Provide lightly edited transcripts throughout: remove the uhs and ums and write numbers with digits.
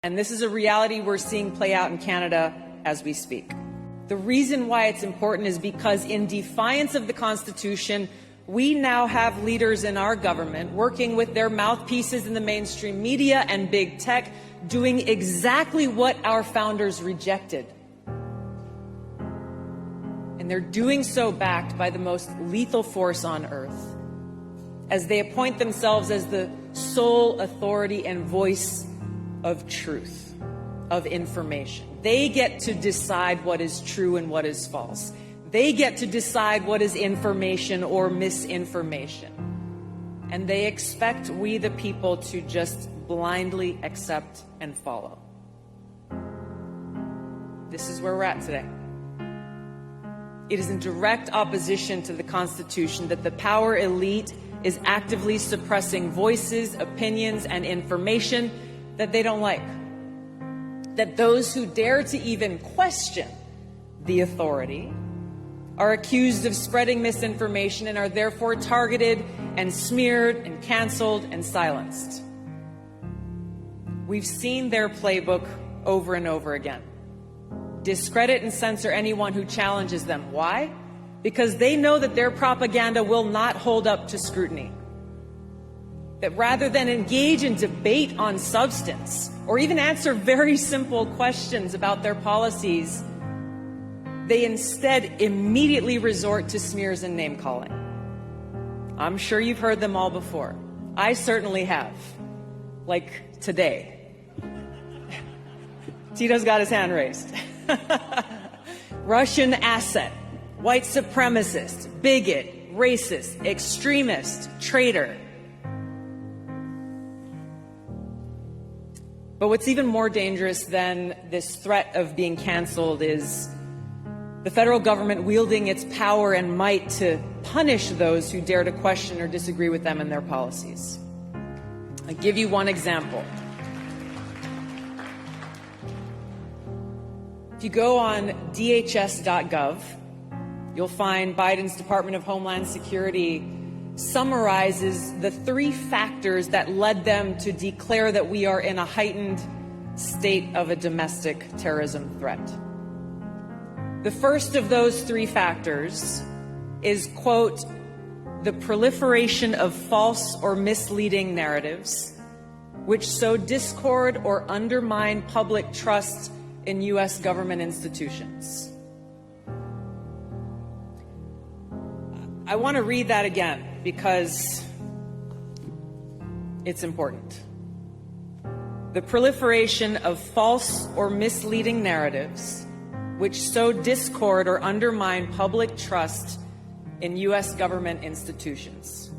And this is a reality we're seeing play out in Canada as we speak. The reason why it's important is because in defiance of the Constitution, we now have leaders in our government working with their mouthpieces in the mainstream media and big tech, doing exactly what our founders rejected. And they're doing so backed by the most lethal force on earth, as they appoint themselves as the sole authority and voice of truth, of information. They get to decide what is true and what is false. They get to decide what is information or misinformation. And they expect we, the people, to just blindly accept and follow. This is where we're at today. It is in direct opposition to the Constitution that the power elite is actively suppressing voices, opinions, and information that they don't like. That those who dare to even question the authority are accused of spreading misinformation and are therefore targeted and smeared and canceled and silenced. We've seen their playbook over and over again. Discredit and censor anyone who challenges them. Why? Because they know that their propaganda will not hold up to scrutiny. That rather than engage in debate on substance or even answer very simple questions about their policies, they instead immediately resort to smears and name-calling. I'm sure you've heard them all before. I certainly have. Like today. Tito's got his hand raised. Russian asset, white supremacist, bigot, racist, extremist, traitor. But what's even more dangerous than this threat of being canceled is the federal government wielding its power and might to punish those who dare to question or disagree with them and their policies. I'll give you one example. If you go on DHS.gov, you'll find Biden's Department of Homeland Security summarizes the 3 factors that led them to declare that we are in a heightened state of a domestic terrorism threat. The first of those 3 factors is, quote, the proliferation of false or misleading narratives which sow discord or undermine public trust in U.S. government institutions. I want to read that again because it's important. The proliferation of false or misleading narratives which sow discord or undermine public trust in U.S. government institutions.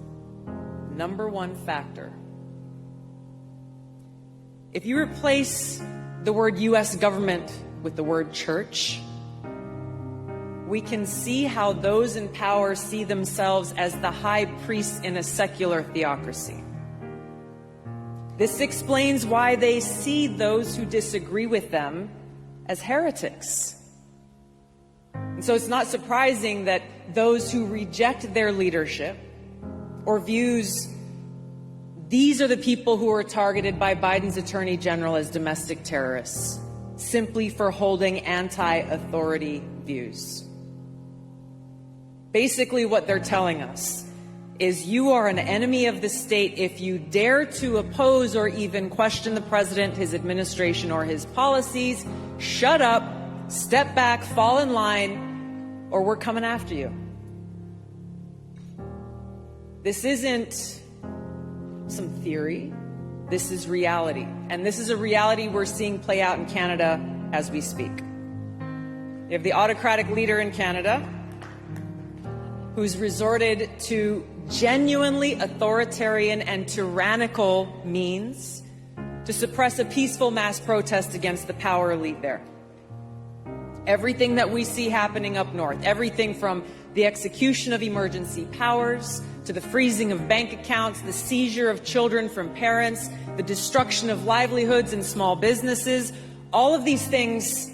Number 1 factor. If you replace the word U.S. government with the word church, we can see how those in power see themselves as the high priests in a secular theocracy. This explains why they see those who disagree with them as heretics. And so it's not surprising that those who reject their leadership or views, these are the people who are targeted by Biden's Attorney General as domestic terrorists, simply for holding anti-authority views. Basically, what they're telling us is you are an enemy of the state if you dare to oppose or even question the president, his administration, or his policies. Shut up, step back, fall in line, or we're coming after you. This isn't some theory. This is reality. And this is a reality we're seeing play out in Canada as we speak. You have the autocratic leader in Canada who's resorted to genuinely authoritarian and tyrannical means to suppress a peaceful mass protest against the power elite there. Everything that we see happening up north, everything from the execution of emergency powers to the freezing of bank accounts, the seizure of children from parents, the destruction of livelihoods and small businesses, all of these things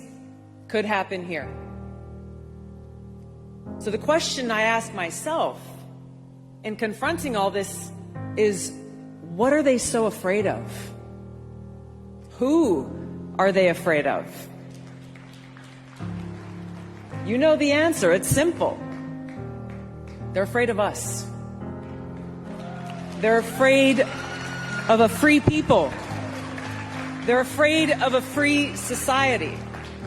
could happen here. So the question I ask myself in confronting all this is, what are they so afraid of? Who are they afraid of? You know the answer. It's simple. They're afraid of us. They're afraid of a free people. They're afraid of a free society.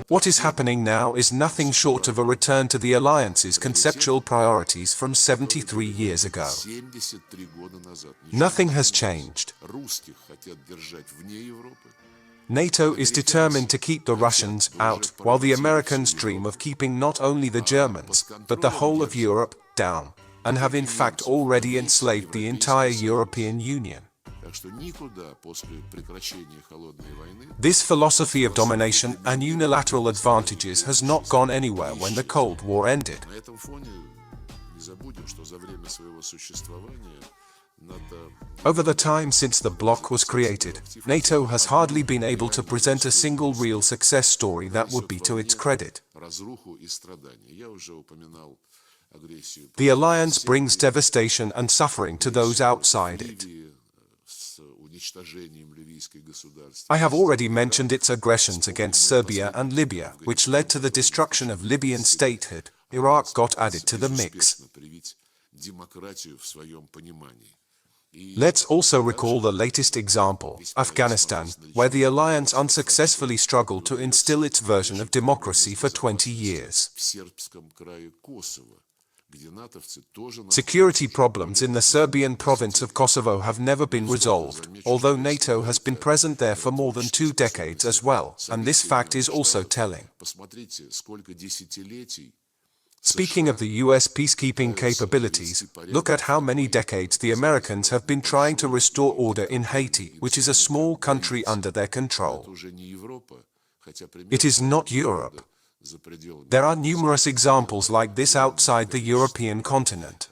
What is happening now is nothing short of a return to the alliance's conceptual priorities from 73 years ago. Nothing has changed. NATO is determined to keep the Russians out, while the Americans dream of keeping not only the Germans, but the whole of Europe down, and have in fact already enslaved the entire European Union. This philosophy of domination and unilateral advantages has not gone anywhere when the Cold War ended. Over the time since the bloc was created, NATO has hardly been able to present a single real success story that would be to its credit. The alliance brings devastation and suffering to those outside it. I have already mentioned its aggressions against Serbia and Libya, which led to the destruction of Libyan statehood. Iraq got added to the mix. Let's also recall the latest example, Afghanistan, where the alliance unsuccessfully struggled to instill its version of democracy for 20 years. Security problems in the Serbian province of Kosovo have never been resolved, although NATO has been present there for more than 2 decades as well, and this fact is also telling. Speaking of the US peacekeeping capabilities, look at how many decades the Americans have been trying to restore order in Haiti, which is a small country under their control. It is not Europe. There are numerous examples like this outside the European continent.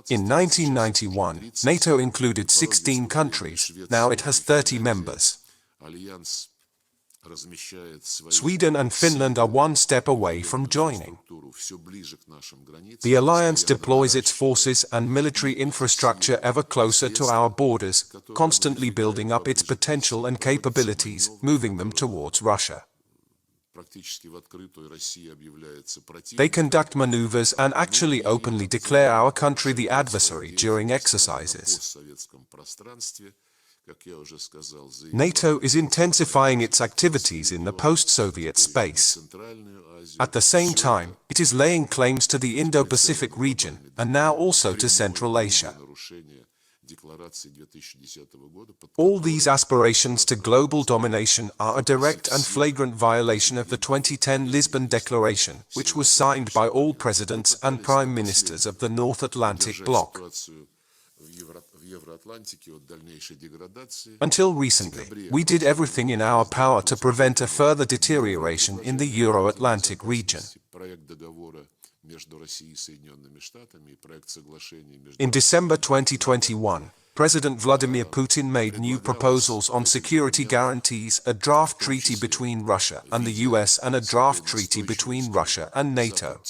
In 1991, NATO included 16 countries, now it has 30 members. Sweden and Finland are one step away from joining. The alliance deploys its forces and military infrastructure ever closer to our borders, constantly building up its potential and capabilities, moving them towards Russia. They conduct maneuvers and actually openly declare our country the adversary during exercises. NATO is intensifying its activities in the post-Soviet space. At the same time, it is laying claims to the Indo-Pacific region, and now also to Central Asia. All these aspirations to global domination are a direct and flagrant violation of the 2010 Lisbon Declaration, which was signed by all presidents and prime ministers of the North Atlantic Bloc. Until recently, we did everything in our power to prevent a further deterioration in the Euro-Atlantic region. In December 2021, President Vladimir Putin made new proposals on security guarantees, a draft treaty between Russia and the US and a draft treaty between Russia and NATO.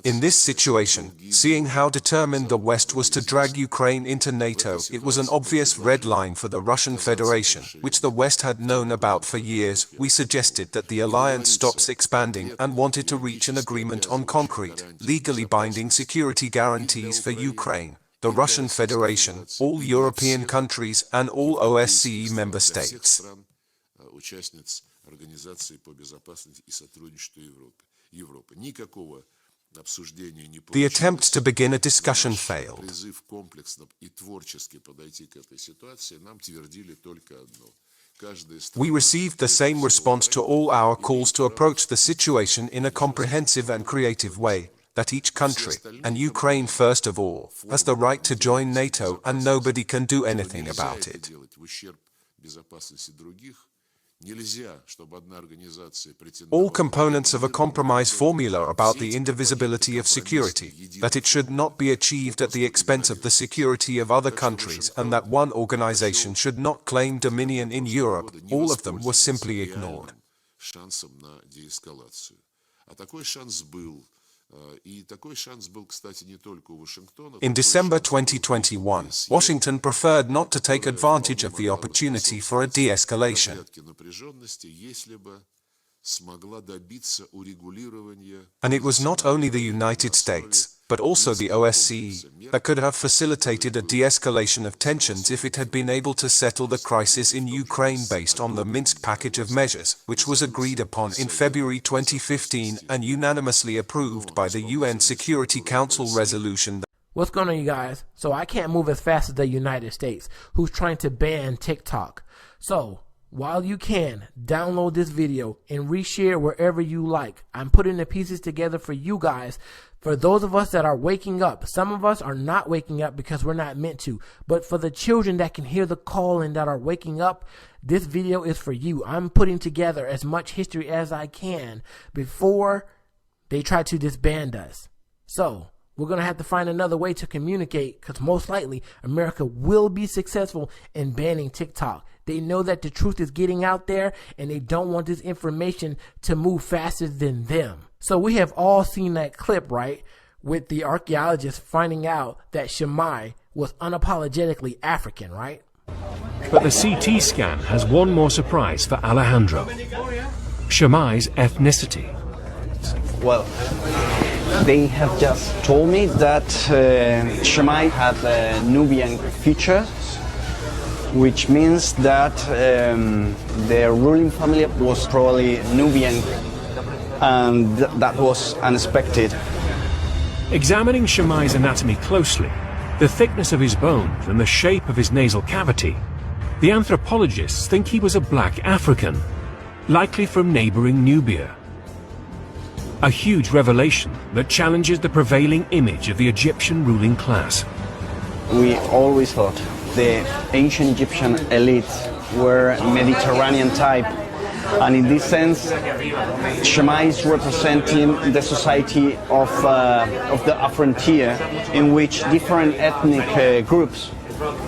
In this situation, seeing how determined the West was to drag Ukraine into NATO, it was an obvious red line for the Russian Federation, which the West had known about for years. We suggested that the alliance stops expanding and wanted to reach an agreement on concrete, legally binding security guarantees for Ukraine, the Russian Federation, all European countries, and all OSCE member states. The attempt to begin a discussion failed. We received the same response to all our calls to approach the situation in a comprehensive and creative way, that each country, and Ukraine first of all, has the right to join NATO and nobody can do anything about it. All components of a compromise formula about the indivisibility of security, that it should not be achieved at the expense of the security of other countries and that one organization should not claim dominion in Europe, all of them were simply ignored. In December 2021, Washington preferred not to take advantage of the opportunity for a de-escalation. And it was not only the United States, but also the OSCE, that could have facilitated a de-escalation of tensions if it had been able to settle the crisis in Ukraine based on the Minsk package of measures, which was agreed upon in February 2015 and unanimously approved by the UN Security Council resolution. What's going on, you guys? So I can't move as fast as the United States, who's trying to ban TikTok. So while you can, download this video and reshare wherever you like. I'm putting the pieces together for you guys. For those of us that are waking up, some of us are not waking up because we're not meant to. But for the children that can hear the call and that are waking up, this video is for you. I'm putting together as much history as I can before they try to disband us. So we're going to have to find another way to communicate, because most likely America will be successful in banning TikTok. They know that the truth is getting out there and they don't want this information to move faster than them. So we have all seen that clip, right? With the archaeologist finding out that Shammai was unapologetically African, right? But the CT scan has one more surprise for Alejandro. Shammai's ethnicity. Well, they have just told me that Shammai had Nubian features, which means that their ruling family was probably Nubian, and that was unexpected. Examining Shammai's anatomy closely, the thickness of his bones and the shape of his nasal cavity, the anthropologists think he was a black African, likely from neighboring Nubia. A huge revelation that challenges the prevailing image of the Egyptian ruling class. We always thought the ancient Egyptian elite were Mediterranean type, and in this sense, Shammai is representing the society of the frontier, in which different ethnic groups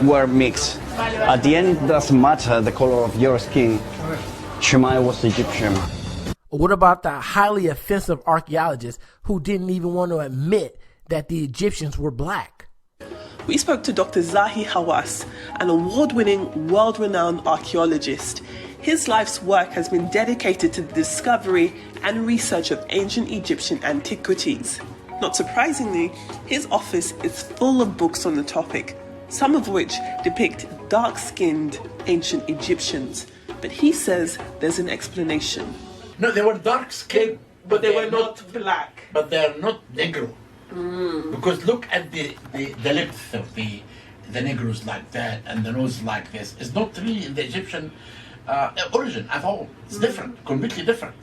were mixed. At the end, it doesn't matter the color of your skin. Shammai was Egyptian. What about the highly offensive archaeologists who didn't even want to admit that the Egyptians were black? We spoke to Dr. Zahi Hawass, an award-winning, world-renowned archaeologist. His life's work has been dedicated to the discovery and research of ancient Egyptian antiquities. Not surprisingly, his office is full of books on the topic, some of which depict dark-skinned ancient Egyptians. But he says there's an explanation. No, they were dark-skinned, but they were not black. But they are not Negro. Because look at the length of the Negroes like that, and the nose like this. It's not really in the Egyptian origin at all. It's different, completely different.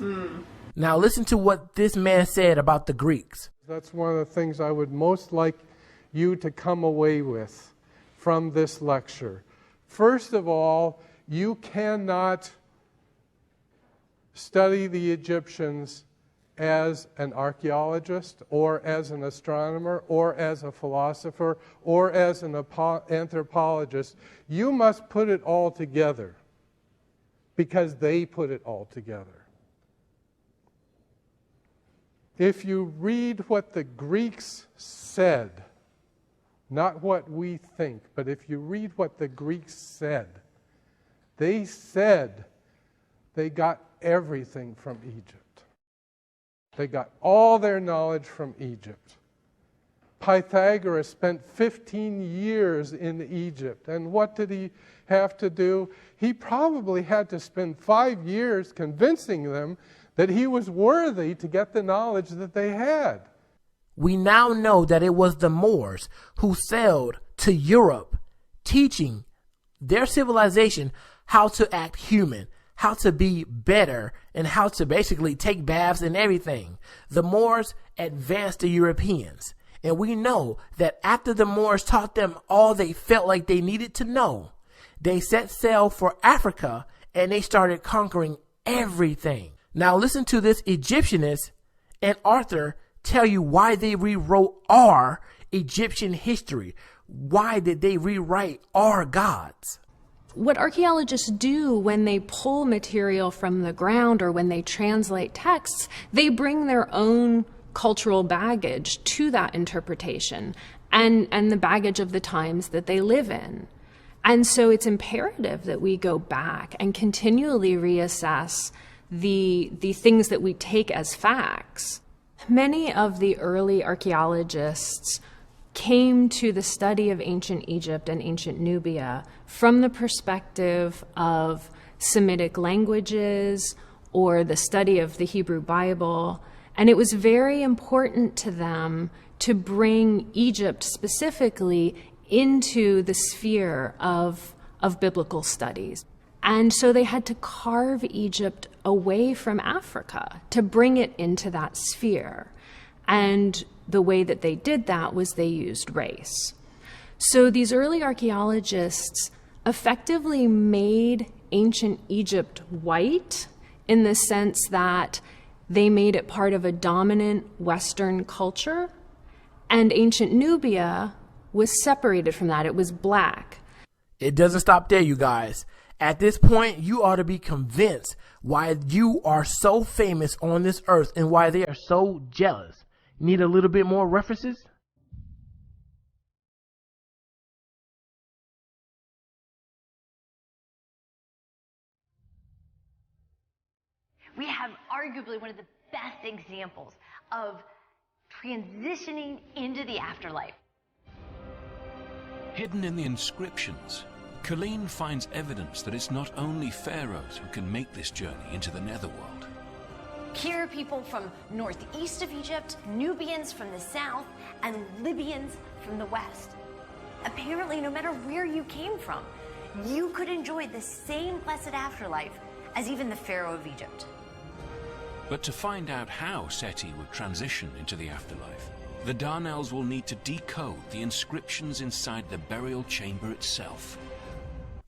Now listen to what this man said about the Greeks. That's one of the things I would most like you to come away with from this lecture. First of all, you cannot study the Egyptians as an archaeologist or as an astronomer or as a philosopher or as an anthropologist. You must put it all together because they put it all together. If you read what the Greeks said, not what we think, but if you read what the Greeks said, they said they got everything from Egypt. They got all their knowledge from Egypt. Pythagoras spent 15 years in Egypt. And what did he have to do? He probably had to spend 5 years convincing them that he was worthy to get the knowledge that they had. We now know that it was the Moors who sailed to Europe, teaching their civilization how to act human, how to be better, and how to basically take baths and everything. The Moors advanced the Europeans. And we know that after the Moors taught them all they felt like they needed to know, they set sail for Africa and they started conquering everything. Now listen to this Egyptianist and Arthur tell you why they rewrote our Egyptian history. Why did they rewrite our gods? What archaeologists do when they pull material from the ground or when they translate texts, they bring their own cultural baggage to that interpretation and the baggage of the times that they live in. And so it's imperative that we go back and continually reassess the things that we take as facts. Many of the early archaeologists came to the study of ancient Egypt and ancient Nubia from the perspective of Semitic languages or the study of the Hebrew Bible. And it was very important to them to bring Egypt specifically into the sphere of biblical studies. And so they had to carve Egypt away from Africa to bring it into that sphere. And the way that they did that was they used race. So these early archaeologists effectively made ancient Egypt white in the sense that they made it part of a dominant Western culture, and ancient Nubia was separated from that. It was black. It doesn't stop there, you guys. At this point, you ought to be convinced why you are so famous on this earth and why they are so jealous. Need a little bit more references? We have arguably one of the best examples of transitioning into the afterlife. Hidden in the inscriptions, Colleen finds evidence that it's not only pharaohs who can make this journey into the netherworld. Here are people from northeast of Egypt, Nubians from the south, and Libyans from the west. Apparently, no matter where you came from, you could enjoy the same blessed afterlife as even the Pharaoh of Egypt. But to find out how Seti would transition into the afterlife, the Darnells will need to decode the inscriptions inside the burial chamber itself.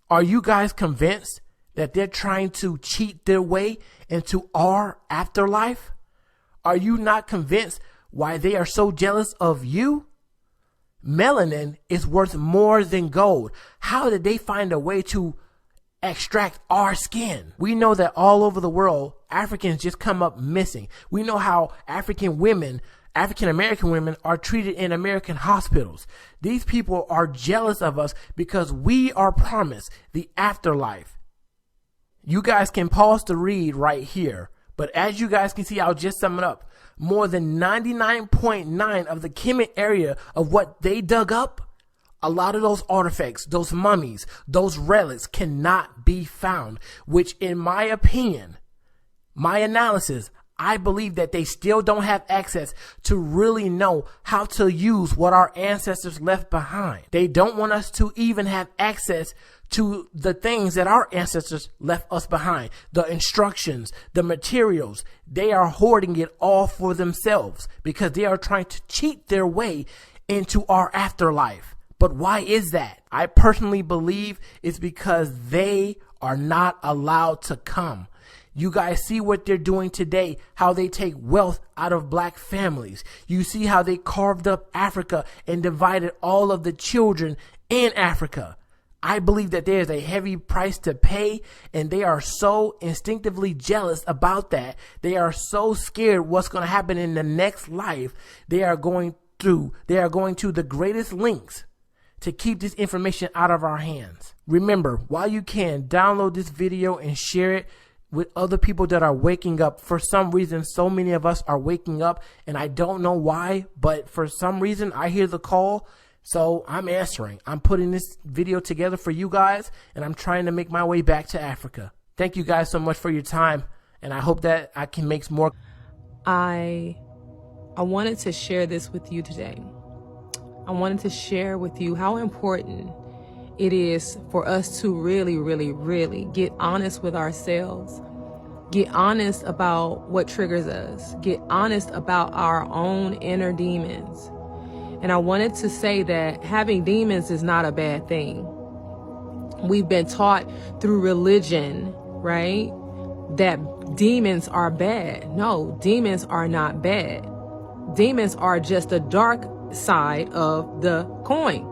Are you guys convinced that they're trying to cheat their way into our afterlife? Are you not convinced why they are so jealous of you? Melanin is worth more than gold. How did they find a way to extract our skin? We know that all over the world, Africans just come up missing. We know how African American women are treated in American hospitals. These people are jealous of us because we are promised the afterlife. You guys can pause to read right here, but as you guys can see, I'll just sum it up. More than 99.9% of the Kemet area of what they dug up, a lot of those artifacts, those mummies, those relics cannot be found, which in my opinion, my analysis, I believe that they still don't have access to really know how to use what our ancestors left behind. They don't want us to even have access to the things that our ancestors left us behind. The instructions, the materials, they are hoarding it all for themselves because they are trying to cheat their way into our afterlife. But why is that? I personally believe it's because they are not allowed to come. You guys see what they're doing today, how they take wealth out of black families. You see how they carved up Africa and divided all of the children in Africa. I believe that there is a heavy price to pay, and they are so instinctively jealous about that. They are so scared what's going to happen in the next life. They are going to the greatest lengths to keep this information out of our hands. Remember, while you can, download this video and share it with other people that are waking up. For some reason, so many of us are waking up, and I don't know why, but for some reason, I hear the call, so I'm answering. I'm putting this video together for you guys, and I'm trying to make my way back to Africa. Thank you guys so much for your time, and I hope that I can make some more. I wanted to share this with you today. I wanted to share with you how important it is for us to really, really, really get honest with ourselves. Get honest about what triggers us. Get honest about our own inner demons. And I wanted to say that having demons is not a bad thing. We've been taught through religion, right, that demons are bad. No, demons are not bad. Demons are just the dark side of the coin,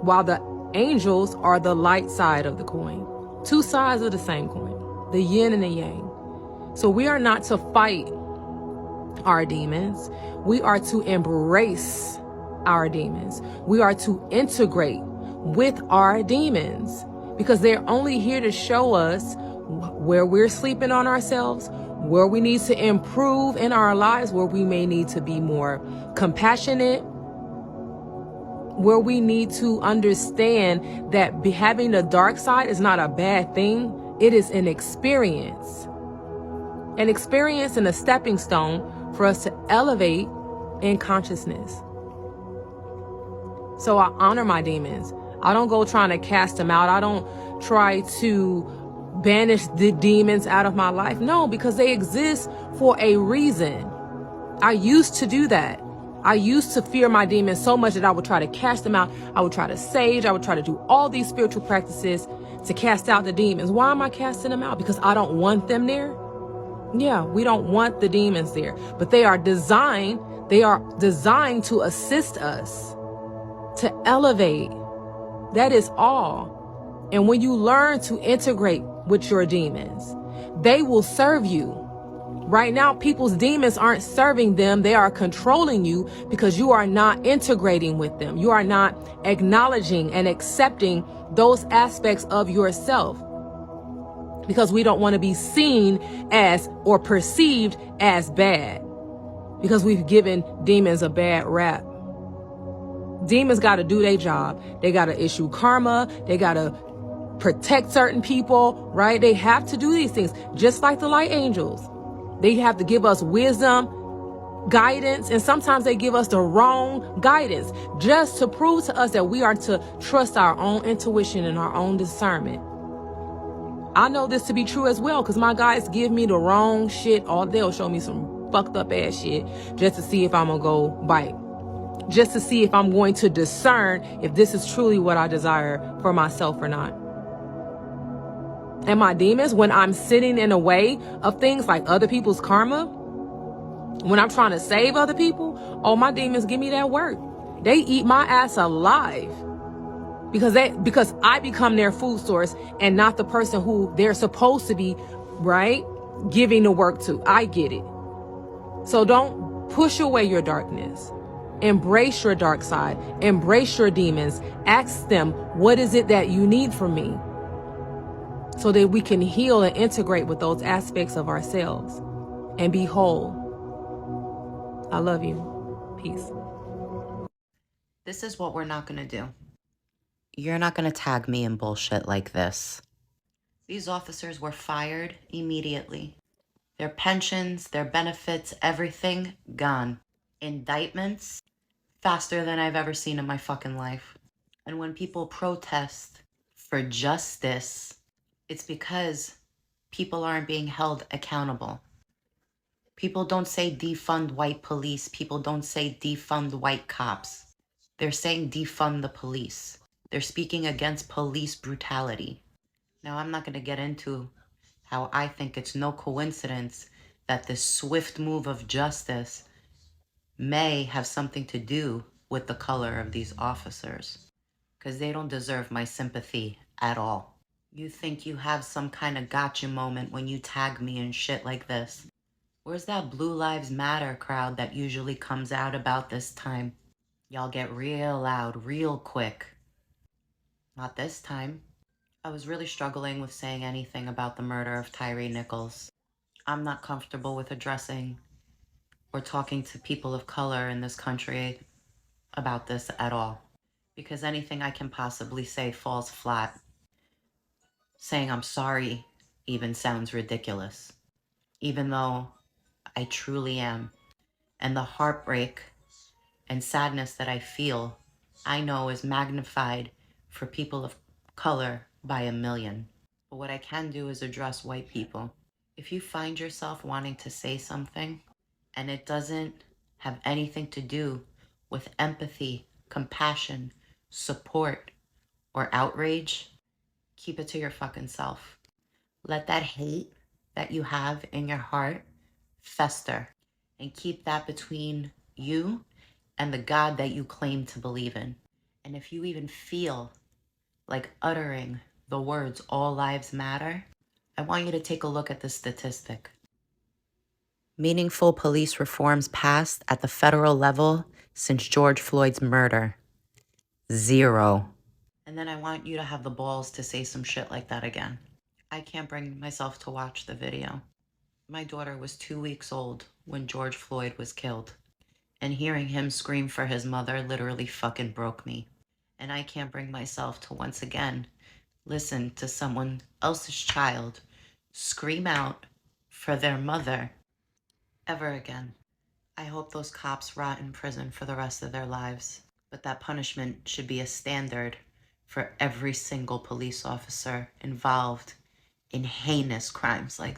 while the angels are the light side of the coin. Two sides of the same coin, the yin and the yang. So we are not to fight our demons. We are to embrace our demons. We are to integrate with our demons because they're only here to show us where we're sleeping on ourselves, where we need to improve in our lives, where we may need to be more compassionate, where we need to understand that having the dark side is not a bad thing. It is an experience and a stepping stone for us to elevate in consciousness. So I honor my demons. I don't go trying to cast them out. I don't try to banish the demons out of my life. No, because they exist for a reason. I used to do that. I used to fear my demons so much that I would try to cast them out. I would try to sage. I would try to do all these spiritual practices to cast out the demons. Why am I casting them out? Because I don't want them there? Yeah, we don't want the demons there. But they are designed to assist us, to elevate. That is all. And when you learn to integrate with your demons, they will serve you. Right now, people's demons aren't serving them. They are controlling you because you are not integrating with them. You are not acknowledging and accepting those aspects of yourself because we don't want to be seen as or perceived as bad because we've given demons a bad rap. Demons got to do their job. They got to issue karma. They got to protect certain people, right? They have to do these things just like the light angels. They have to give us wisdom, guidance, and sometimes they give us the wrong guidance just to prove to us that we are to trust our own intuition and our own discernment. I know this to be true as well because my guides give me the wrong shit, or they'll show me some fucked up ass shit just to see if I'm gonna go bite, just to see if I'm going to discern if this is truly what I desire for myself or not. And my demons, when I'm sitting in the way of things like other people's karma, when I'm trying to save other people, oh, my demons give me that work. They eat my ass alive because I become their food source and not the person who they're supposed to be, right, giving the work to. I get it. So don't push away your darkness. Embrace your dark side. Embrace your demons. Ask them, what is it that you need from me? So that we can heal and integrate with those aspects of ourselves and be whole. I love you. Peace. This is what we're not going to do. You're not going to tag me in bullshit like this. These officers were fired immediately. Their pensions, their benefits, everything gone. Indictments faster than I've ever seen in my fucking life. And when people protest for justice, it's because people aren't being held accountable. People don't say defund white police. People don't say defund white cops. They're saying defund the police. They're speaking against police brutality. Now, I'm not going to get into how I think it's no coincidence that this swift move of justice may have something to do with the color of these officers, because they don't deserve my sympathy at all. You think you have some kind of gotcha moment when you tag me and shit like this. Where's that Blue Lives Matter crowd that usually comes out about this time? Y'all get real loud real quick. Not this time. I was really struggling with saying anything about the murder of Tyre Nichols. I'm not comfortable with addressing or talking to people of color in this country about this at all, because anything I can possibly say falls flat. Saying I'm sorry even sounds ridiculous, even though I truly am. And the heartbreak and sadness that I feel, I know is magnified for people of color by 1,000,000. But what I can do is address white people. If you find yourself wanting to say something and it doesn't have anything to do with empathy, compassion, support, or outrage, keep it to your fucking self. Let that hate that you have in your heart fester, and keep that between you and the God that you claim to believe in. And if you even feel like uttering the words "all lives matter," I want you to take a look at this statistic. Meaningful police reforms passed at the federal level since George Floyd's murder. 0. And then I want you to have the balls to say some shit like that again. I can't bring myself to watch the video. My daughter was 2 weeks old when George Floyd was killed. And hearing him scream for his mother literally fucking broke me. And I can't bring myself to once again listen to someone else's child scream out for their mother ever again. I hope those cops rot in prison for the rest of their lives. But that punishment should be a standard for every single police officer involved in heinous crimes like